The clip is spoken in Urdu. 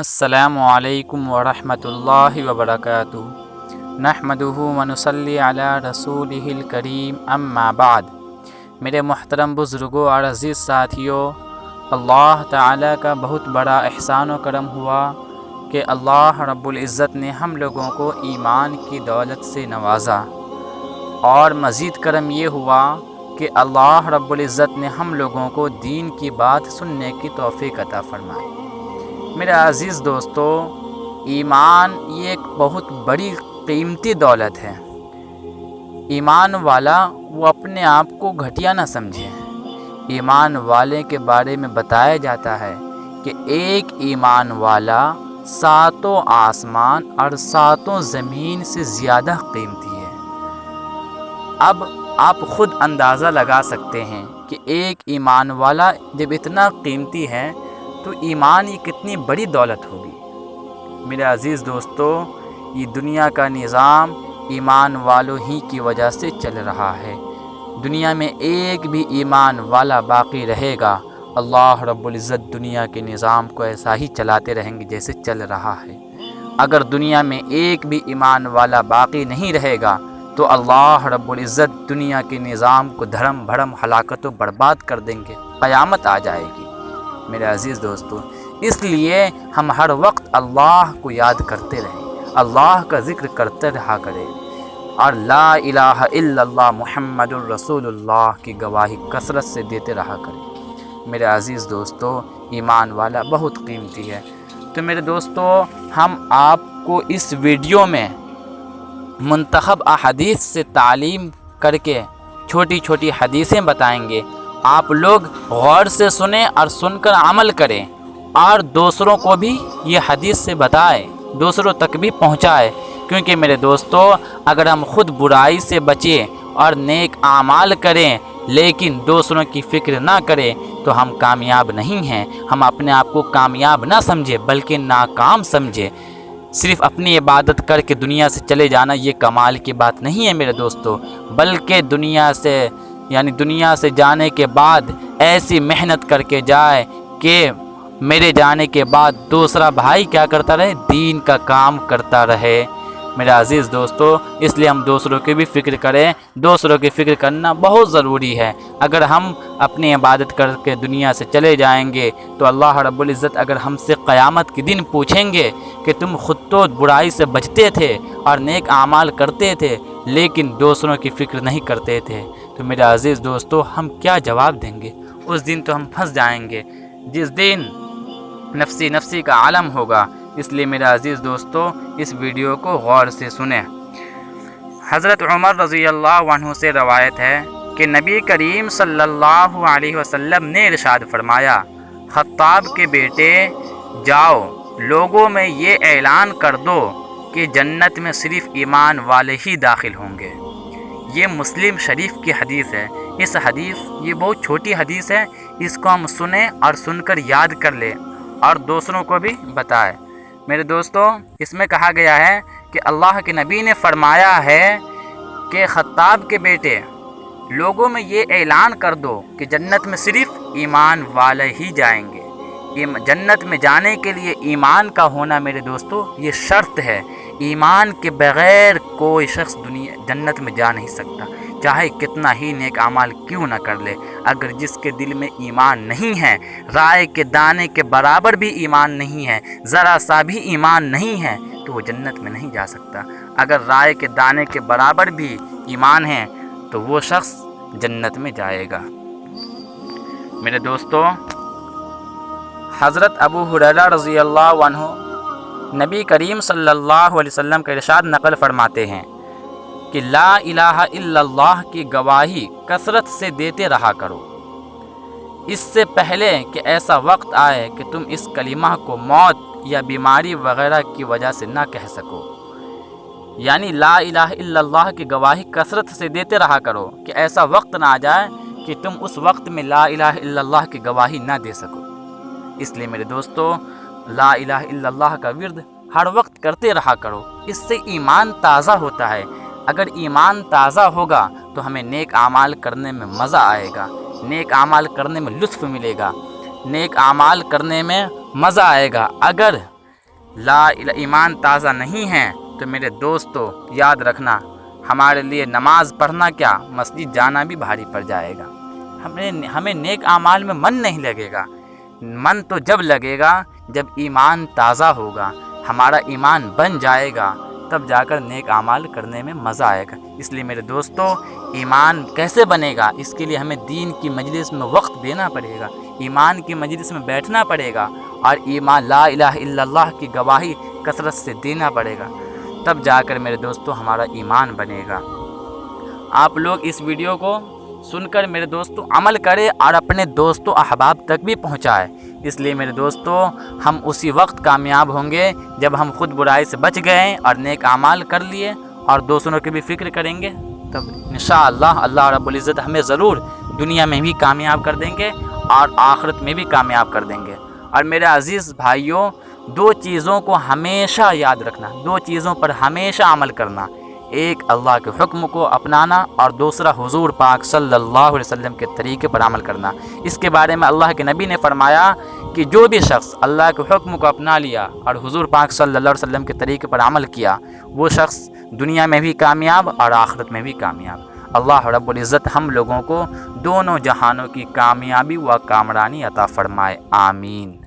السلام علیکم ورحمۃ اللہ وبرکاتہ۔ نحمدہ ونصلی علی رسولہ الکریم، اما بعد۔ میرے محترم بزرگوں اور عزیز ساتھیوں، اللہ تعالیٰ کا بہت بڑا احسان و کرم ہوا کہ اللہ رب العزت نے ہم لوگوں کو ایمان کی دولت سے نوازا، اور مزید کرم یہ ہوا کہ اللہ رب العزت نے ہم لوگوں کو دین کی بات سننے کی توفیق عطا فرمائی۔ میرے عزیز دوستو، ایمان یہ ایک بہت بڑی قیمتی دولت ہے۔ ایمان والا وہ اپنے آپ کو گھٹیا نہ سمجھے۔ ایمان والے کے بارے میں بتایا جاتا ہے کہ ایک ایمان والا ساتوں آسمان اور ساتوں زمین سے زیادہ قیمتی ہے۔ اب آپ خود اندازہ لگا سکتے ہیں کہ ایک ایمان والا جب اتنا قیمتی ہے تو ایمان یہ کتنی بڑی دولت ہوگی۔ میرے عزیز دوستو، یہ دنیا کا نظام ایمان والوں ہی کی وجہ سے چل رہا ہے۔ دنیا میں ایک بھی ایمان والا باقی رہے گا، اللہ رب العزت دنیا کے نظام کو ایسا ہی چلاتے رہیں گے جیسے چل رہا ہے۔ اگر دنیا میں ایک بھی ایمان والا باقی نہیں رہے گا تو اللہ رب العزت دنیا کے نظام کو دھڑم بھڑم ہلاکت و برباد کر دیں گے، قیامت آ جائے گی۔ میرے عزیز دوستو، اس لیے ہم ہر وقت اللہ کو یاد کرتے رہیں، اللہ کا ذکر کرتے رہا کریں، اور لا الہ الا اللہ محمد الرسول اللہ کی گواہی کثرت سے دیتے رہا کریں۔ میرے عزیز دوستو، ایمان والا بہت قیمتی ہے۔ تو میرے دوستو، ہم آپ کو اس ویڈیو میں منتخب احادیث سے تعلیم کر کے چھوٹی چھوٹی حدیثیں بتائیں گے۔ آپ لوگ غور سے سنیں اور سن کر عمل کریں، اور دوسروں کو بھی یہ حدیث سے بتائیں، دوسروں تک بھی پہنچائیں، کیونکہ میرے دوستو، اگر ہم خود برائی سے بچیں اور نیک اعمال کریں لیکن دوسروں کی فکر نہ کریں تو ہم کامیاب نہیں ہیں۔ ہم اپنے آپ کو کامیاب نہ سمجھیں بلکہ ناکام سمجھیں۔ صرف اپنی عبادت کر کے دنیا سے چلے جانا یہ کمال کی بات نہیں ہے میرے دوستو، بلکہ دنیا سے جانے کے بعد ایسی محنت کر کے جائے کہ میرے جانے کے بعد دوسرا بھائی کیا کرتا رہے؟ دین کا کام کرتا رہے۔ میرا عزیز دوستو، اس لیے ہم دوسروں کی بھی فکر کریں۔ دوسروں کی فکر کرنا بہت ضروری ہے۔ اگر ہم اپنی عبادت کر کے دنیا سے چلے جائیں گے تو اللہ رب العزت اگر ہم سے قیامت کے دن پوچھیں گے کہ تم خود تو برائی سے بچتے تھے اور نیک اعمال کرتے تھے لیکن دوسروں کی فکر نہیں کرتے تھے، تو میرا عزیز دوستو ہم کیا جواب دیں گے؟ اس دن تو ہم پھنس جائیں گے، جس دن نفسی نفسی کا عالم ہوگا۔ اس لیے میرا عزیز دوستو، اس ویڈیو کو غور سے سنیں۔ حضرت عمر رضی اللہ عنہ سے روایت ہے کہ نبی کریم صلی اللہ علیہ وسلم نے ارشاد فرمایا، خطاب کے بیٹے جاؤ، لوگوں میں یہ اعلان کر دو کہ جنت میں صرف ایمان والے ہی داخل ہوں گے۔ یہ مسلم شریف کی حدیث ہے۔ اس حدیث یہ بہت چھوٹی حدیث ہے، اس کو ہم سنیں اور سن کر یاد کر لیں اور دوسروں کو بھی بتائیں۔ میرے دوستو، اس میں کہا گیا ہے کہ اللہ کے نبی نے فرمایا ہے کہ خطاب کے بیٹے لوگوں میں یہ اعلان کر دو کہ جنت میں صرف ایمان والے ہی جائیں گے۔ جنت میں جانے کے لیے ایمان کا ہونا میرے دوستو یہ شرط ہے۔ ایمان کے بغیر کوئی شخص جنت میں جا نہیں سکتا، چاہے کتنا ہی نیک اعمال کیوں نہ کر لے۔ اگر جس کے دل میں ایمان نہیں ہے، رائے کے دانے کے برابر بھی ایمان نہیں ہے، ذرا سا بھی ایمان نہیں ہے، تو وہ جنت میں نہیں جا سکتا۔ اگر رائے کے دانے کے برابر بھی ایمان ہے تو وہ شخص جنت میں جائے گا۔ میرے دوستو، حضرت ابو ہریرہ رضی اللہ عنہ نبی کریم صلی اللہ علیہ وسلم کا ارشاد نقل فرماتے ہیں کہ لا الہ الا اللہ کی گواہی کثرت سے دیتے رہا کرو، اس سے پہلے کہ ایسا وقت آئے کہ تم اس کلمہ کو موت یا بیماری وغیرہ کی وجہ سے نہ کہہ سکو۔ یعنی لا الہ الا اللہ کی گواہی کثرت سے دیتے رہا کرو کہ ایسا وقت نہ آ جائے کہ تم اس وقت میں لا الہ الا اللہ کی گواہی نہ دے سکو۔ اس لیے میرے دوستو، لا الہ الا اللہ کا ورد ہر وقت کرتے رہا کرو، اس سے ایمان تازہ ہوتا ہے۔ اگر ایمان تازہ ہوگا تو ہمیں نیک اعمال کرنے میں مزہ آئے گا، نیک اعمال کرنے میں لطف ملے گا، نیک اعمال کرنے میں مزہ آئے گا۔ اگر ایمان تازہ نہیں ہے تو میرے دوستو یاد رکھنا، ہمارے لیے نماز پڑھنا کیا، مسجد جانا بھی بھاری پڑ جائے گا۔ ہمیں نیک اعمال میں من نہیں لگے گا۔ من تو جب لگے گا جب ایمان تازہ ہوگا، ہمارا ایمان بن جائے گا، تب جا کر نیک اعمال کرنے میں مزہ آئے گا۔ اس لیے میرے دوستو، ایمان کیسے بنے گا؟ اس کے لیے ہمیں دین کی مجلس میں وقت دینا پڑے گا، ایمان کی مجلس میں بیٹھنا پڑے گا، اور ایمان لا الہ الا اللہ کی گواہی کثرت سے دینا پڑے گا، تب جا کر میرے دوستو ہمارا ایمان بنے گا۔ آپ لوگ اس ویڈیو کو سن کر میرے دوستو عمل کرے اور اپنے دوستوں احباب تک بھی پہنچائے۔ اس لیے میرے دوستو، ہم اسی وقت کامیاب ہوں گے جب ہم خود برائی سے بچ گئے اور نیک اعمال کر لیے اور دوسروں کی بھی فکر کریں گے، تب انشاءاللہ اللہ رب العزت ہمیں ضرور دنیا میں بھی کامیاب کر دیں گے اور آخرت میں بھی کامیاب کر دیں گے۔ اور میرے عزیز بھائیوں، دو چیزوں کو ہمیشہ یاد رکھنا، دو چیزوں پر ہمیشہ عمل کرنا، ایک اللہ کے حکم کو اپنانا اور دوسرا حضور پاک صلی اللہ علیہ وسلم کے طریقے پر عمل کرنا۔ اس کے بارے میں اللہ کے نبی نے فرمایا کہ جو بھی شخص اللہ کے حکم کو اپنا لیا اور حضور پاک صلی اللہ علیہ وسلم کے طریقے پر عمل کیا، وہ شخص دنیا میں بھی کامیاب اور آخرت میں بھی کامیاب۔ اللہ رب العزت ہم لوگوں کو دونوں جہانوں کی کامیابی و کامرانی عطا فرمائے، آمین۔